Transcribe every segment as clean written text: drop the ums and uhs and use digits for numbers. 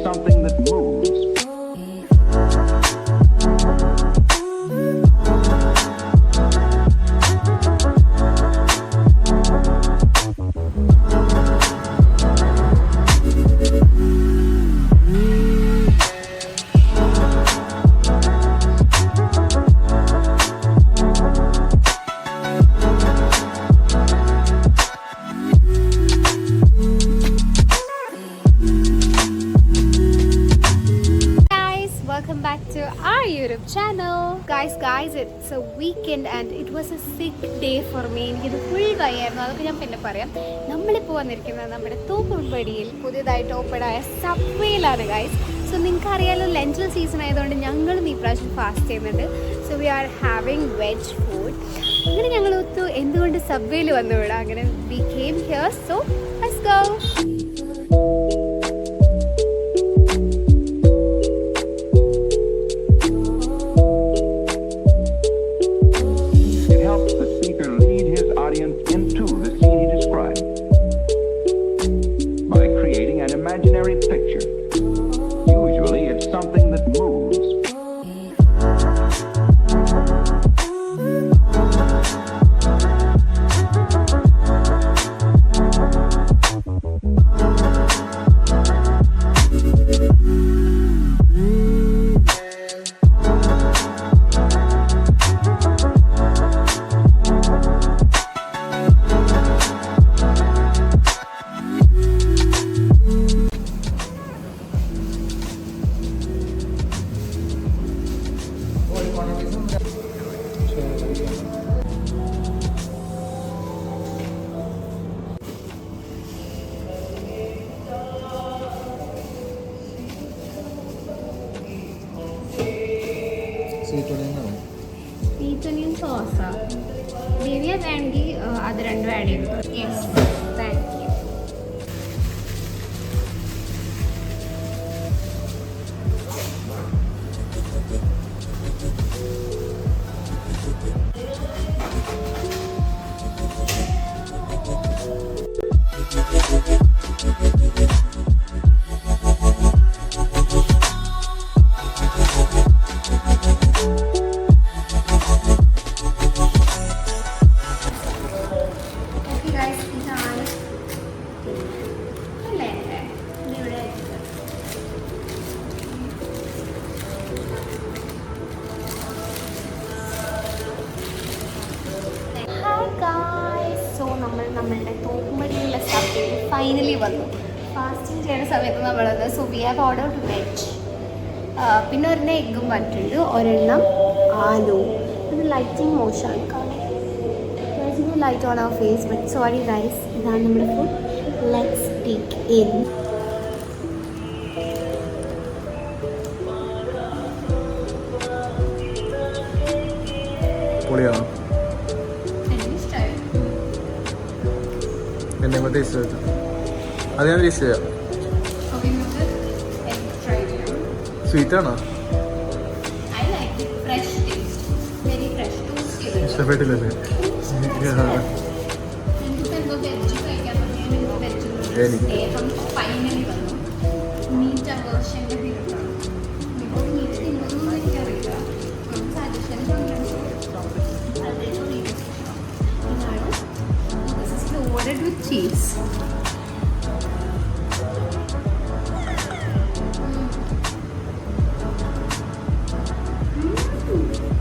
something that moves. Welcome back to our YouTube channel. Guys, it's a weekend and it was a sick day for me. എനിക്കിത് full വയ്യായിരുന്നു. അതൊക്കെ ഞാൻ പിന്നെ പറയാം. നമ്മളിപ്പോൾ വന്നിരിക്കുന്നത് നമ്മുടെ തോപ്പുംപടിയിൽ പുതിയതായിട്ട് ഓപ്പൺ ആയ സബ്വേയിലാണ് ഗൈസ്. സോ നിങ്ങൾക്ക് അറിയാലോ ലഞ്ച് സീസൺ ആയതുകൊണ്ട് ഞങ്ങളും ഈ പ്രാവശ്യം ഫാസ്റ്റ് ചെയ്യുന്നുണ്ട്. So we are having veg food. അങ്ങനെ ഞങ്ങൾ ഒത്തു എന്തുകൊണ്ട് സബ്വേയിൽ വന്നു വിടാം. അങ്ങനെ we came here. So let's go. Into the scene he described by creating an imaginary picture. Usually it's something that moves. Sweet onion സോസാ ദിവ്യ വേണമെങ്കിൽ അത് രണ്ടും ആഡ് ചെയ്തു. Yes, thank you. നമ്മളുടെ തോപ്പുംപടിയിലുള്ള സബ്വേയിൽ ഫൈനലി വന്നു. ഫാസ്റ്റിംഗ് ചെയ്യുന്ന സമയത്ത് നമ്മളത് so we have ordered veg. പിന്നെ ഒരെണ്ണം എഗ്ഗും പറ്റുന്നുണ്ട്, ഒരെണ്ണം ആലു. ഇത് ലൈറ്റിംഗ് മോശമാണ് കാണാൻ. ലൈറ്റ് ഓൺ അവർ ഫേസ് ബട്ട് സോറി ഗൈസ്, ഇതാണ് നമ്മുടെ ഫുഡ്. Let's take in. പൊളിയാണോ? എന്നെ കൊണ്ട് ടേസ്റ്റ് ചെയ്തു. അത് ഞാൻ ടേസ്റ്റ് ചെയ്യാം. സ്വീറ്റ് ആണോ? ഇഷ്ടപ്പെട്ടില്ലല്ലേ? With cheese.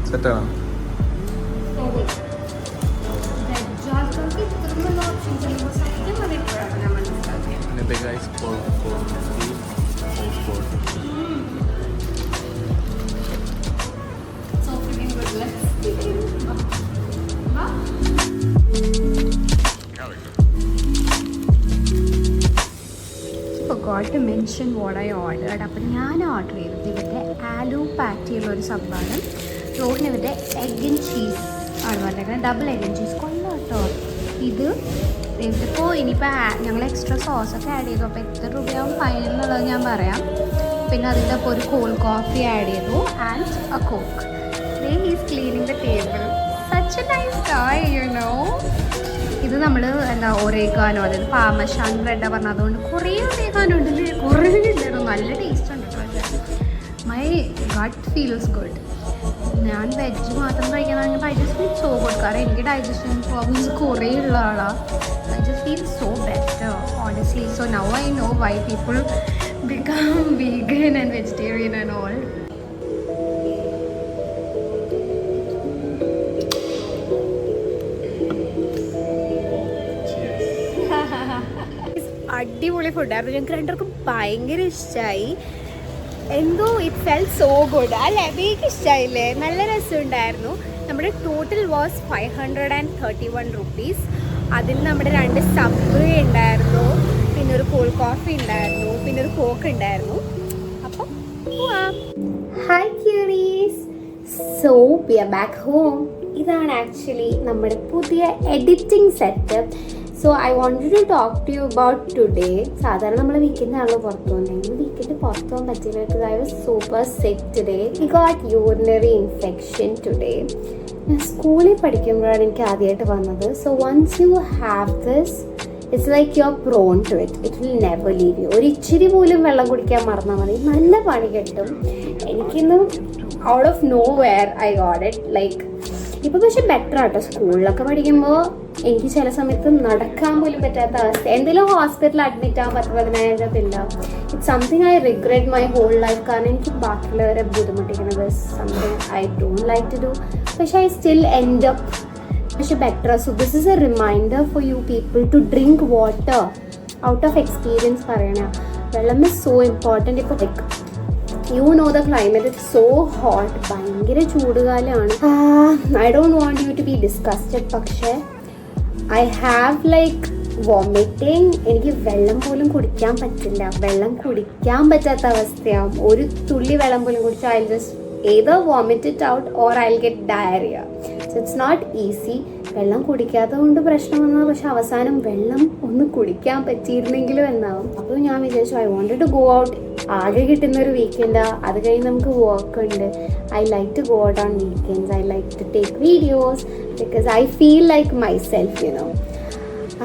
സെറ്റാണോ? ഇന്നത്തെ guys forgot to mention what I ordered. അപ്പം ഞാൻ ഓർഡർ ചെയ്തത് ഇവരുടെ ആലു പാറ്റിയുള്ളൊരു സബ്ബാണ്. റോഡിന് ഇവരുടെ എഗ് ആൻഡ് ചീസ് ആണ് പറഞ്ഞേക്കുന്നത്. ഡബിൾ എഗ് ആൻഡ് ചീസ് കൊള്ളാം കേട്ടോ. ഇത് ഇതിപ്പോൾ ഇനിയിപ്പോൾ ഞങ്ങൾ എക്സ്ട്രാ സോസൊക്കെ ആഡ് ചെയ്തു. അപ്പോൾ എത്ര രൂപയാവും ഫൈനൽ എന്നുള്ളത് ഞാൻ പറയാം. പിന്നെ അതിൻ്റെ അപ്പോൾ ഒരു കോൾഡ് കോഫി ആഡ് ചെയ്തു and A coke. Is cleaning the table. Such A nice ഗായ്, യു നോ. ഇത് നമ്മൾ എന്താ ഒരേക്കാനോ, അതായത് പാമശാൻ ബ്രെഡാണ് പറഞ്ഞത്. അതുകൊണ്ട് കുറേ ഒരേക്കാനോ ഉണ്ടല്ലേ, കുറേ ഉണ്ടായിരുന്നു. നല്ല ടേസ്റ്റ് ഗട്ട് ഫീൽസ് ഗുഡ്. ഞാൻ വെജ് മാത്രം കഴിക്കാനാണെങ്കിൽ I just feel so good. കാരണം എനിക്ക് ഡൈജഷൻ പ്രോബ്ലംസ് കുറേ ഉള്ള ആളാണ്. I just feel so better honestly. So now I know why people become vegan and vegetarian and all. അടിപൊളി ഫുഡായിരുന്നു. ഞങ്ങൾക്ക് രണ്ടുപേർക്കും ഭയങ്കര ഇഷ്ടമായി. എന്തോ ഇറ്റ് ഫെൽ സോ ഗുഡ്. ആ ലബേക്ക് ഇഷ്ടമായില്ലേ? നല്ല രസമുണ്ടായിരുന്നു. നമ്മുടെ ടോട്ടൽ വാസ് 531 റുപ്പീസ്. അതിൽ നമ്മുടെ 2 സബ്വേ ഉണ്ടായിരുന്നു, പിന്നെ ഒരു കോൾഡ് കോഫി ഉണ്ടായിരുന്നു, പിന്നെ ഒരു കോക്ക് ഉണ്ടായിരുന്നു. അപ്പം ഹായ് ക്യൂരീസ്, so we are back home. ഇതാണ് ആക്ച്വലി നമ്മുടെ പുതിയ editing setup. So I wanted to talk to you about today. സാധാരണ നമ്മൾ വീക്കെൻഡാണല്ലോ പുറത്തു പോകുന്നെങ്കിൽ വീക്കെൻഡ് പുറത്തു പോകാൻ പറ്റില്ല. Because I was super sick today. I got urinary infection today. ഞാൻ സ്കൂളിൽ പഠിക്കുമ്പോഴാണ് എനിക്ക് ആദ്യമായിട്ട് വന്നത്. So once you have this, it's like you are prone to it. It will never leave you. ഒരു ഇച്ചിരി പോലും വെള്ളം കുടിക്കാൻ മറന്നാൽ മതി, നല്ല പണി കിട്ടും. എനിക്കിന്ന് out of nowhere I got it. Like ഇപ്പോൾ പക്ഷെ ബെറ്റർ ആട്ടോ. സ്കൂളിലൊക്കെ പഠിക്കുമ്പോൾ എനിക്ക് ചില സമയത്ത് നടക്കാൻ പോലും പറ്റാത്ത അവസ്ഥ. എന്തെങ്കിലും ഹോസ്പിറ്റലിൽ അഡ്മിറ്റ് ആകാൻ 10,000-15,000 രൂപ ഇല്ല. It's something I regret my whole life. കാരണം എനിക്ക് ബാക്കിയുള്ളവരെ ബുദ്ധിമുട്ടിക്കുന്നത് something I don't like to do. പക്ഷെ ഐ സ്റ്റിൽ എൻഡ് അപ്പ്. പക്ഷെ better. So this is a reminder for you people to drink water. Out of experience പറയണ, വെള്ളം is so important. ഇപ്പോൾ like you know the climate, it's so hot. ഭയങ്കര ചൂടുകാലമാണ്. I don't want you to be disgusted. പക്ഷേ I have like vomiting. എനിക്ക് വെള്ളം പോലും കുടിക്കാൻ പറ്റില്ല. വെള്ളം കുടിക്കാൻ പറ്റാത്ത അവസ്ഥയാവും. ഒരു തുള്ളി വെള്ളം പോലും കുടിച്ചാൽ I just either vomit it out or I'll get diarrhea. So it's not easy. വെള്ളം കുടിക്കാത്തത് കൊണ്ട് പ്രശ്നം വന്നാൽ പക്ഷെ അവസാനം വെള്ളം ഒന്ന് കുടിക്കാൻ പറ്റിയിരുന്നെങ്കിലും എന്നാവും. അപ്പോൾ ഞാൻ വിചാരിച്ചു I wanted to go out. ആകെ കിട്ടുന്നൊരു വീക്കെൻഡാ, അത് കഴിഞ്ഞ് നമുക്ക് വർക്ക് ഉണ്ട്. I like to go out on weekends. I like to take videos because I feel like myself, you know.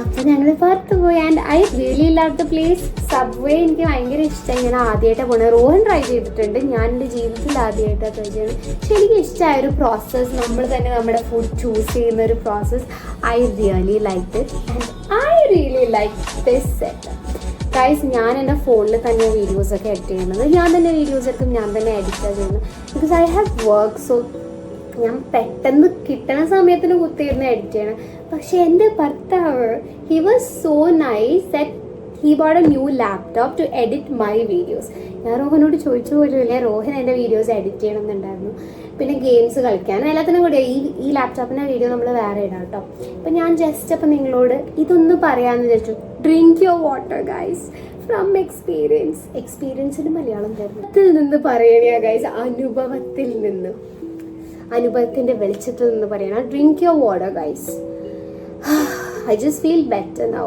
അപ്പോൾ ഞങ്ങൾ പുറത്ത് പോയി. And I really love the place. Subway എനിക്ക് ഭയങ്കര ഇഷ്ടമായി. ഞാൻ ആദ്യമായിട്ടാണ് പോകുന്നത്. റോഹൻ ട്രൈ ചെയ്തിട്ടുണ്ട്, ഞാൻ എൻ്റെ ജീവിതത്തിൽ ആദ്യമായിട്ടാണ് ട്രൈ ചെയ്യുന്നത്. പക്ഷെ എനിക്ക് ഇഷ്ടമായ ഒരു പ്രോസസ്സ്, നമ്മൾ തന്നെ നമ്മുടെ ഫുഡ് ചൂസ് ചെയ്യുന്ന ഒരു process. I really like it and I really like this setup. Guys, ഞാൻ എൻ്റെ ഫോണിൽ തന്നെ വീഡിയോസൊക്കെ എഡിറ്റ് ചെയ്യുന്നത്. ഞാൻ തന്നെ വീഡിയോസ് എടുക്കും, ഞാൻ തന്നെ എഡിറ്റാണ് ചെയ്യുന്നത്. Because I have work. So ഞാൻ പെട്ടെന്ന് കിട്ടണ സമയത്തിന് കുത്തിയിരുന്ന് എഡിറ്റ് ചെയ്യണം. പക്ഷെ എൻ്റെ ഭർത്താവ്, he was so nice that he bought a new laptop to edit my videos. ഞാൻ റോഹനോട് ചോദിച്ചു പോലുമില്ല. റോഹൻ എൻ്റെ വീഡിയോസ് എഡിറ്റ് ചെയ്യണമെന്നുണ്ടായിരുന്നു. പിന്നെ ഗെയിംസ് കളിക്കാനും എല്ലാത്തിനും കൂടെ ഈ ലാപ്ടോപ്പിൻ്റെ വീഡിയോ നമ്മൾ വേറെ ഇടാം കേട്ടോ. അപ്പം ഞാൻ ജസ്റ്റ് അപ്പം നിങ്ങളോട് ഇതൊന്ന് പറയാമെന്ന് വിചാരിച്ചു. Drink your water guys from experience. എക്സ്പീരിയൻസിന് മലയാളം തരുന്നതിൽ നിന്ന് പറയണ ഗൈസ്, അനുഭവത്തിൽ നിന്ന്, അനുഭവത്തിൻ്റെ വെളിച്ചത്തിൽ നിന്ന് പറയണം. Drink your water guys. I just feel better now.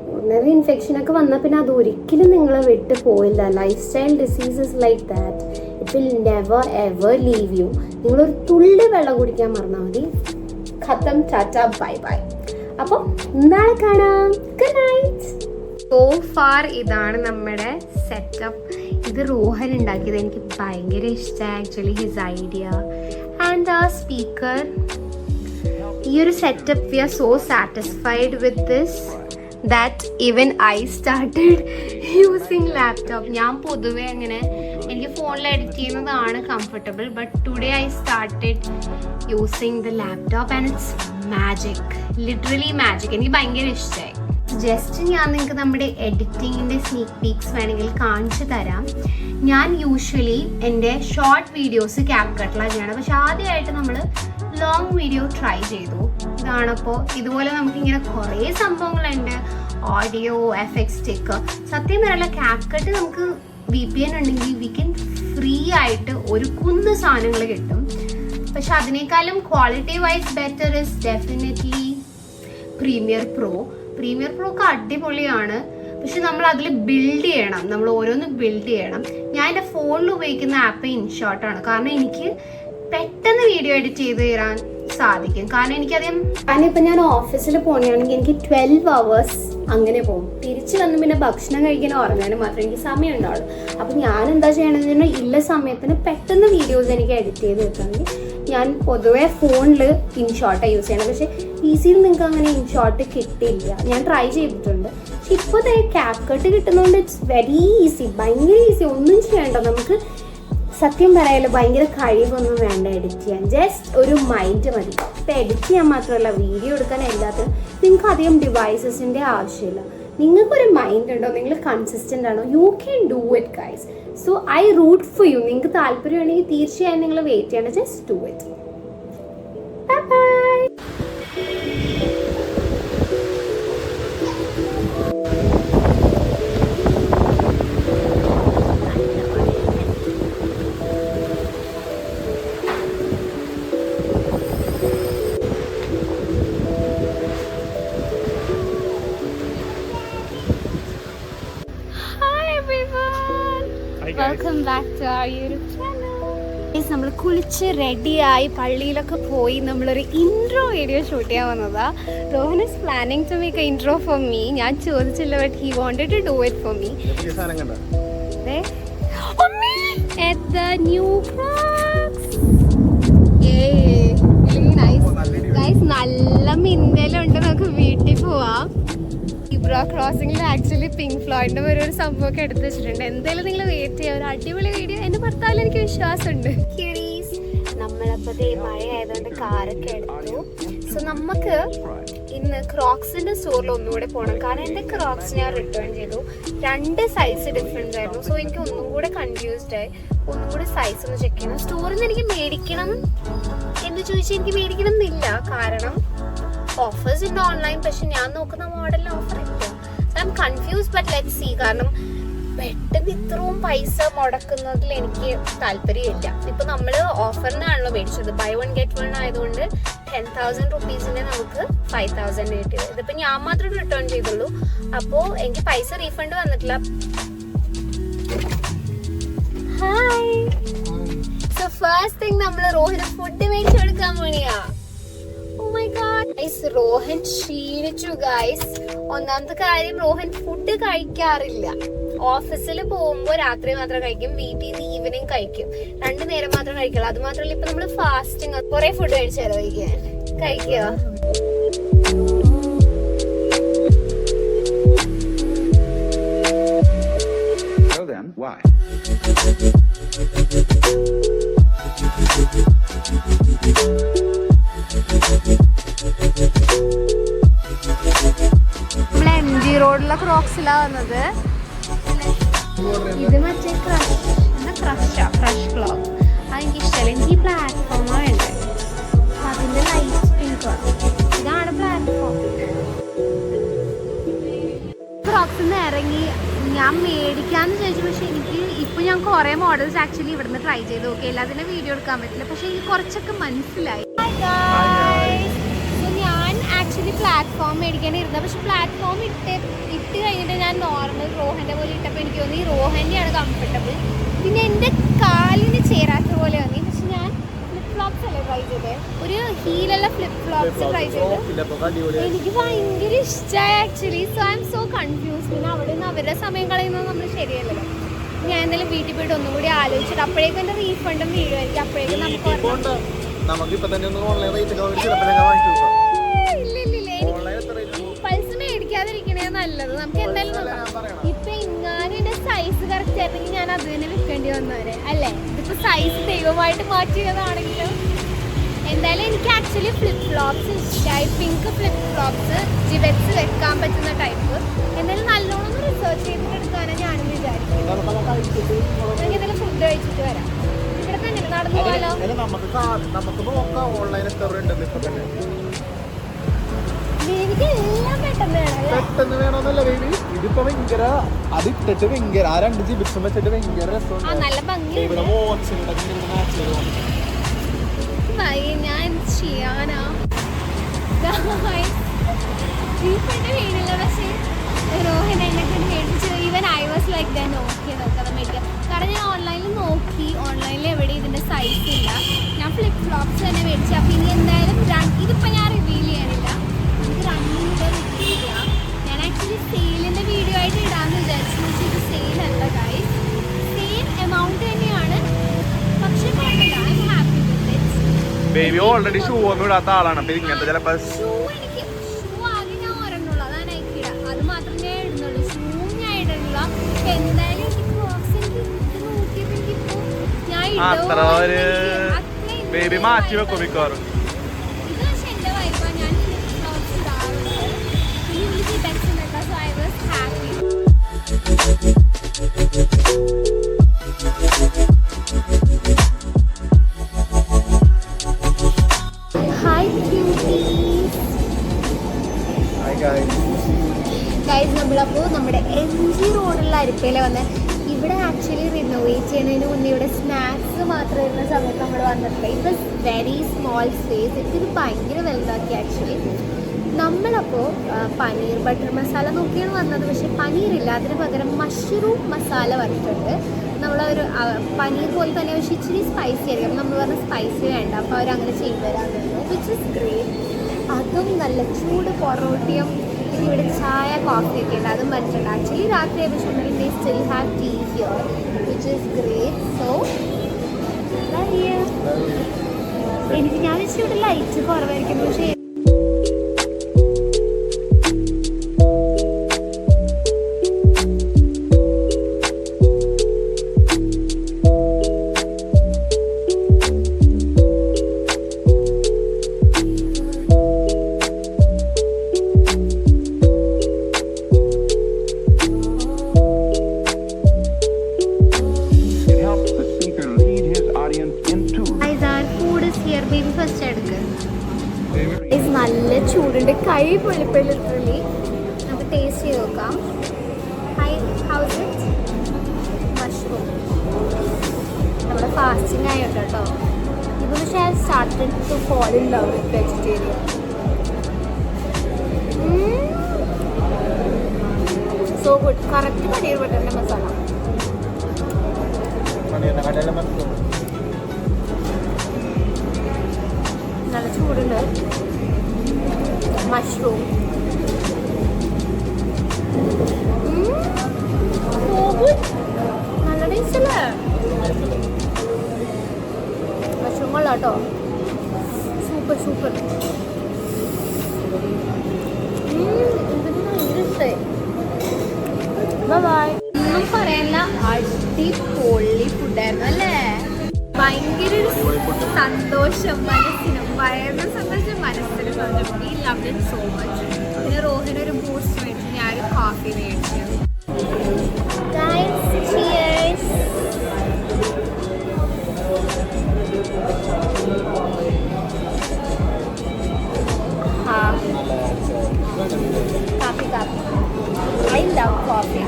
Urinary ഇൻഫെക്ഷനൊക്കെ വന്നാൽ പിന്നെ അത് ഒരിക്കലും നിങ്ങളെ വിട്ട് പോയില്ല. Lifestyle diseases like that, it will never ever leave you. നിങ്ങളൊരു തുള്ളി വെള്ളം കുടിക്കാൻ മറന്നാൽ മതി. ഖത്തം, ടാറ്റ, ബൈ ബൈ. അപ്പോൾ നാളെ കാണാം. Good night. സോ ഫാർ ഇതാണ് നമ്മുടെ സെറ്റപ്പ്. ഇത് റോഹൻ ഉണ്ടാക്കിയത്. എനിക്ക് ഭയങ്കര ഇഷ്ടമായി ആക്ച്വലി ഹിസ് ഐഡിയ. ആൻഡ് ആ സ്പീക്കർ, ഈ ഒരു setup, we are so satisfied with this that even I started using laptop. ഞാൻ പൊതുവേ അങ്ങനെ എനിക്ക് ഫോണിൽ എഡിറ്റ് ചെയ്യുന്നതാണ് comfortable. But today I started using the laptop and it's magic, literally magic. എനിക്ക് ഭയങ്കര ഇഷ്ടമായി. ജസ്റ്റ് ഞാൻ നിങ്ങൾക്ക് നമ്മുടെ എഡിറ്റിങ്ങിൻ്റെ സ്നീക്ക് പീക്സ് വേണമെങ്കിൽ കാണിച്ചു തരാം. ഞാൻ യൂഷ്വലി എൻ്റെ ഷോർട്ട് വീഡിയോസ് ക്യാപ്കട്ടിലാണ് ചെയ്യണം. പക്ഷെ ആദ്യമായിട്ട് നമ്മൾ ലോങ് വീഡിയോ ട്രൈ ചെയ്തു. ഇതാണപ്പോൾ ഇതുപോലെ നമുക്കിങ്ങനെ കുറേ സംഭവങ്ങളുണ്ട്. Audio, effects, sticker. സത്യം പറയല്ല, ക്യാപ്കട്ട് നമുക്ക് VPN ഉണ്ടെങ്കിൽ വി കൻ ഫ്രീ ആയിട്ട് ഒരു കുന്ന് സാധനങ്ങൾ കിട്ടും. പക്ഷെ അതിനേക്കാളും quality wise better is definitely premier pro. Premier pro ഒക്കെ അടിപൊളിയാണ്. പക്ഷെ നമ്മൾ അതിൽ ബിൽഡ് ചെയ്യണം, നമ്മൾ ഓരോന്ന് ബിൽഡ് ചെയ്യണം. ഞാൻ എൻ്റെ ഫോണിൽ ഉപയോഗിക്കുന്ന ആപ്പ് ഇൻഷോട്ടാണ്. കാരണം എനിക്ക് പെട്ടെന്ന് വീഡിയോ എഡിറ്റ് ചെയ്ത് തരാൻ സാധിക്കും. കാരണം എനിക്കധികം കാരണം ഇപ്പം ഞാൻ ഓഫീസിൽ പോകണമെങ്കിൽ എനിക്ക് 12 hours അങ്ങനെ പോകും. തിരിച്ച് വന്ന് പിന്നെ ഭക്ഷണം കഴിക്കാനും ഉറങ്ങാനും മാത്രമേ എനിക്ക് സമയം ഉണ്ടാവുള്ളൂ. അപ്പം ഞാൻ എന്താ ചെയ്യണമെന്ന് പറഞ്ഞാൽ ഇല്ല സമയത്തിന് പെട്ടെന്ന് വീഡിയോസ് എനിക്ക് എഡിറ്റ് ചെയ്ത് വെക്കണമെങ്കിൽ ഞാൻ പൊതുവേ ഫോണിൽ ഇൻഷോട്ടാണ് യൂസ് ചെയ്യണം. പക്ഷേ ഈസിയിൽ നിങ്ങൾക്ക് അങ്ങനെ ഇൻഷോട്ട് കിട്ടില്ല. ഞാൻ ട്രൈ ചെയ്തിട്ടുണ്ട്. പക്ഷെ ഇപ്പോൾ ക്യാപ് കട്ട് കിട്ടുന്നതുകൊണ്ട് ഇറ്റ്സ് വെരി ഈസി, ഭയങ്കര ഈസി. ഒന്നും ചെയ്യണ്ട. നമുക്ക് സത്യം പറയാലോ ഭയങ്കര കഴിവൊന്നും വേണ്ട എഡിറ്റ് ചെയ്യാൻ. ജസ്റ്റ് ഒരു മൈൻഡ് മതി. ഇപ്പം എഡിറ്റ് ചെയ്യാൻ മാത്രമല്ല, വീഡിയോ എടുക്കാൻ എല്ലാത്തിനും നിങ്ങൾക്ക് അധികം ഡിവൈസസിൻ്റെ ആവശ്യമില്ല. നിങ്ങൾക്കൊരു മൈൻഡ് ഉണ്ടോ, നിങ്ങൾ കൺസിസ്റ്റൻ്റ് ആണോ, you can do it guys. So I root for you. നിങ്ങൾക്ക് താല്പര്യമാണെങ്കിൽ തീർച്ചയായും നിങ്ങൾ വെയിറ്റ് ചെയ്യണം. Just do it. Bye bye. Welcome back to our YouTube channel. നമ്മൾ കുളിച്ച് റെഡിയായി പള്ളിയിലൊക്കെ പോയി നമ്മളൊരു ഇൻട്രോ വീഡിയോ ഷൂട്ട് ചെയ്യാൻ വന്നതാ. Rohan is planning to make a intro for me. ഞാൻ ചോദിച്ചില്ല, but he wanted to do it for me. At the new Crocs. Yay. Really nice. Guys, നല്ല മിന്നലുണ്ട്. നമുക്ക് വീട്ടിൽ പോവാം. ഇബ്ര ക്രോസിംഗിൽ ആക്ച്വലി പിങ്ക് ഫ്ലോയിഡിന്റെ ഒരു സംഭവമൊക്കെ എടുത്ത് വെച്ചിട്ടുണ്ട്. എന്തായാലും നിങ്ങൾ വെയിറ്റ് ചെയ്യാം. ഒരു അടിപൊളി വീഡിയോ. എന്റെ ഭർത്താവിൽ എനിക്ക് വിശ്വാസമുണ്ട്. നമ്മളപ്പോ മഴ ആയതുകൊണ്ട് കാറൊക്കെ എടുത്തു. സോ നമുക്ക് ഇന്ന് ക്രോക്സിന്റെ സ്റ്റോറിൽ ഒന്നുകൂടെ പോകണം. കാരണം എന്റെ ക്രോക്സ് ഞാൻ റിട്ടേൺ ചെയ്തു. 2 സൈസ് ഡിഫറൻസ് ആയിരുന്നു. സോ എനിക്ക് ഒന്നും കൂടെ കൺഫ്യൂസ്ഡ് ആയി. ഒന്നും കൂടെ സൈസ് ഒന്ന് ചെക്ക് ചെയ്യണം. സ്റ്റോറിൽ നിന്ന് എനിക്ക് മേടിക്കണം എന്ന് ചോദിച്ചാൽ എനിക്ക് മേടിക്കണം എന്നില്ല. കാരണം ഓഫേഴ്സ് ഉണ്ട് ഓൺലൈൻ. പക്ഷെ ഞാൻ നോക്കുന്ന മോഡലിന് ഓഫർ ഇല്ല. I'm confuse. But let's see. കാരണം പെട്ടെന്ന് ഇത്രയും പൈസ മുടക്കുന്നതിൽ എനിക്ക് താല്പര്യമില്ല. ഇപ്പൊ നമ്മള് ഓഫറിനാണല്ലോ മേടിച്ചത്. ബൈ 1 get 1 ആയതുകൊണ്ട് 10,000 rupeesന്റെ നമുക്ക് 5,000 കിട്ടിയത്. ഇതിപ്പോ ഞാൻ മാത്രം റിട്ടേൺ ചെയ്തുള്ളൂ. അപ്പോ എനിക്ക് പൈസ റീഫണ്ട് വന്നിട്ടില്ല. ഹായ്. സോ ഫസ്റ്റ് തിങ് നമ്മള് റോഹിന് ഫുഡ് മേടിച്ചു കൊടുക്കാൻ പോണിയാ. Oh my god. റോഹൻ ക്ഷീണിച്ചു ഗൈസ്. ഒന്നാമത്തെ കാര്യം, റോഹൻ ഫുഡ് കഴിക്കാറില്ല. ഓഫീസിൽ പോകുമ്പോൾ രാത്രി മാത്രം കഴിക്കും. വീട്ടിൽ നിന്ന് ഈവനിങ് കഴിക്കും. 2 നേരം മാത്രം കഴിക്കുള്ളൂ. അത് മാത്രമല്ല ഇപ്പൊ നമ്മള് ഫാസ്റ്റിംഗ്. കുറെ ഫുഡ് കഴിച്ചാലോ കഴിക്കോ? Why? നമ്മൾ MG റോഡിലെ ക്രോക്സിലാ വന്നത്. ഇത് മറ്റേ ക്രഷ് ക്ലോക്ക്. അതെനിക്ക് ഇഷ്ടമല്ല. എനിക്ക് ഈ പ്ലാറ്റ്ഫോമാണ് ഉണ്ട്. അതിന്റെ ലൈറ്റ് പിങ്ക്. ഇതാണ് പ്ലാറ്റ്ഫോം. ക്രോക്സിൽ നിന്ന് ഇറങ്ങി ഞാൻ മേടിക്കാന്ന് ചോദിച്ചു. പക്ഷെ എനിക്ക് ഇപ്പൊ ഞാൻ കുറെ മോഡൽസ് ആക്ച്വലി ഇവിടുന്ന് ട്രൈ ചെയ്ത് നോക്കി. എല്ലാത്തിനും വീഡിയോ എടുക്കാൻ പറ്റില്ല. പക്ഷെ എനിക്ക് കുറച്ചൊക്കെ മനസ്സിലായി. ഞാൻ ആക്ച്വലി പ്ലാറ്റ്ഫോം മേടിക്കാൻ ഇരുന്നത്. പക്ഷെ പ്ലാറ്റ്ഫോം ഇട്ട് കഴിഞ്ഞിട്ട് ഞാൻ നോർമൽ റോഹന്റെ പോലെ ഇട്ടപ്പോൾ എനിക്ക് തോന്നി റോഹന്റെയാണ് കംഫർട്ടബിൾ. പിന്നെ എൻ്റെ കാലിന് ചേരാത്ത പോലെ തോന്നി. പക്ഷെ ഞാൻ ഫ്ലിപ്പ് ഫ്ലോപ്സ് അല്ലേ ട്രൈ ചെയ്തത്. ഒരു ഹീലുള്ള ഫ്ലിപ്പ് ഫ്ലോപ്സ് ട്രൈ ചെയ്ത് എനിക്ക് ഭയങ്കര ഇഷ്ടമായി actually. So I M so confuse. പിന്നെ അവിടെ നിന്ന് അവരുടെ സമയം കളയുന്നത് നമ്മൾ ശരിയല്ലല്ലോ. ഞാൻ എന്തായാലും വീട്ടിൽ പോയിട്ട് ഒന്നും കൂടി ആലോചിച്ചിട്ട് അപ്പോഴേക്കും എൻ്റെ റീഫണ്ടും വീഴുമായിരിക്കും. അപ്പോഴേക്കും നമുക്ക് പൾസ് മേടിക്കാതിരിക്കണേ നല്ലത്. നമുക്ക് എന്തായാലും ഇപ്പൊ ഇങ്ങാനും എന്റെ സൈസ് കറക്റ്റ് ആയിരുന്നെങ്കിൽ ഞാൻ അത് തന്നെ വെക്കേണ്ടി വന്നവരെ അല്ലേ. ഇതിപ്പോ സൈസ് ദൈവമായിട്ട് മാറ്റിയതാണെങ്കിലും എന്തായാലും എനിക്ക് ആക്ച്വലി ഫ്ലിപ്പ് ഫ്ലോപ്സ് ഇഷ്ടമായി. പിങ്ക് ഫ്ലിപ്പ് ഫ്ലോപ്സ് ജിബെറ്റ്സ് വെക്കാൻ പറ്റുന്ന ടൈപ്പ്. എന്തായാലും നല്ലോണം റിസർച്ച് ചെയ്തിട്ട് എടുക്കാനാണ് ഞാനും വിചാരിക്കുന്നത്. നമുക്ക് എന്തെങ്കിലും ഫുഡ് കഴിച്ചിട്ട് വരാം. ഇവിടെ തന്നെ നടന്നു പോകാലോ. എനിക്ക് എല്ലാം പെട്ടെന്ന് വേണമെന്നല്ല ബേബി. ഇതിപ്പോ ഭയങ്കര അതിട്ടിട്ട് ഭയങ്കര ആ 2 ജിബിറ്റ്സും വെച്ചിട്ട് ഭയങ്കര രസമാണ്. നല്ല ഭംഗിയുണ്ട്. ഞാൻ ചെയ്യാനാ വീണില്ല. പക്ഷേ റോഹൻ എന്നെ കൊണ്ട് മേടിച്ചു. Even I was like than നോക്കി നോക്കാതെ മേടിക്കാം. കാരണം ഞാൻ ഓൺലൈനിൽ നോക്കി. ഓൺലൈനിൽ എവിടെ ഇതിൻ്റെ സൈസ് ഇല്ല. ഞാൻ ഫ്ലിപ്പ് ഫ്ലോപ്സ് തന്നെ മേടിച്ചു. അപ്പം ഇനി എന്തായാലും ബേബി ഓൾറെഡി ഷൂ ഒന്നും ഇടാത്ത ആളാണ്. അപ്പൊ ഇങ്ങനത്തെ ചിലപ്പോ ഷൂ ആകെ ഞാൻ ഒരെണ്ണുള്ളൂ, അതാണ് അയക്കിട. അത് മാത്രമേ ഇടുന്നുള്ളൂ. ഷൂ ഞാൻ ഇടണില്ല. എന്തായാലും എനിക്ക് ക്രോക്സ് നോക്കിയപ്പോ എനിക്കിപ്പോ ഞാൻ അത്ര ഒരു ബേബി മാറ്റി വെക്കും മിക്കവാറും. ഇത് പക്ഷെ എന്റെ വൈഫാ. ഞാൻ ക്രോക്സ് ഇടാറുണ്ട്. പിന്നെ എനിക്ക് ബെസ്റ്റ് ഉണ്ടാക്കാം. So I was happy. Hi quotes. Guys, നമ്മളപ്പോൾ നമ്മുടെ MG റോഡുള്ള അരിപ്പയിൽ വന്ന് ഇവിടെ ആക്ച്വലി റിനോവേറ്റ് ചെയ്യുന്നതിന് മുന്നേ ഇവിടെ സ്നാക്സ് മാത്രം ഇരുന്ന സമയത്ത് നമ്മൾ വന്നിട്ടുണ്ട്. It was very small space. എനിക്കിത് ഭയങ്കര വലുതാക്കി ആക്ച്വലി. നമ്മളപ്പോൾ പനീർ ബട്ടർ മസാല നോക്കിയാണ് വന്നത്. പക്ഷേ പനീറില്ല, അതിന് പകരം മഷ്റൂം മസാല വന്നിട്ടുണ്ട്. നമ്മളൊരു പനീർ പോലെ തന്നെ, പക്ഷേ ഇച്ചിരി സ്പൈസി ആയിരിക്കും. നമ്മൾ പറഞ്ഞ സ്പൈസി വേണ്ട, അപ്പോൾ അവരങ്ങനെ ചെയ്തു തരാമെന്നു, വിച്ച് ഇസ് ഗ്രേറ്റ്. അതും നല്ല ചൂട് പൊറോട്ടയും പിന്നെ ഇവിടെ ചായ കോഫി ഒക്കെ ഉണ്ട്, അതും പറ്റിട്ടുണ്ട്. ആക്ച്വലി രാത്രി ആവശ്യമുണ്ടെങ്കിൽ they still have tea here, which is great. So എനിക്ക് ഞാൻ ഇച്ചിരി ഇവിടെ ലൈറ്റ് കുറവായിരിക്കും, പക്ഷേ നല്ല ചൂടുണ്ട്. കൈ പൊളിപ്പൽ ലിറ്ററലി. നമുക്ക് ടേസ്റ്റ് ചെയ്ത് നോക്കാം. How's it mushroom. നമ്മുടെ ഫാസ്റ്റിംഗ് ആയിട്ട് കേട്ടോ. ഇപ്പോൾ പക്ഷേ I started to fall in love with vegetarian. So good. Correct paneer ബട്ടറിൻ്റെ മസാല. നല്ല ചൂടുണ്ട്. മഷ്റൂം നല്ല ടേസ്റ്റ് അല്ലേ? മഷ്റൂം കൊള്ളാം കേട്ടോ. Super super. ഇതിന് ഭയങ്കര ഇഷ്ടമായി. ബൈ. ഒന്നും പറയാനില്ല, അടിപൊളി ഫുഡായിരുന്നു അല്ലേ? ഭയങ്കര സന്തോഷം മനസ്സിനും, വയറിനും സന്തോഷം, മനസ്സിനും സന്തോഷം. ഈ ലവ് ഇറ്റ് സോ മച്ച്. പിന്നെ റോഹിനൊരു ബൂസ്റ്റ് മേടിച്ചു, ഞാനൊരു കോഫി മേടിച്ചു. കാപ്പി കാപ്പി. I love coffee.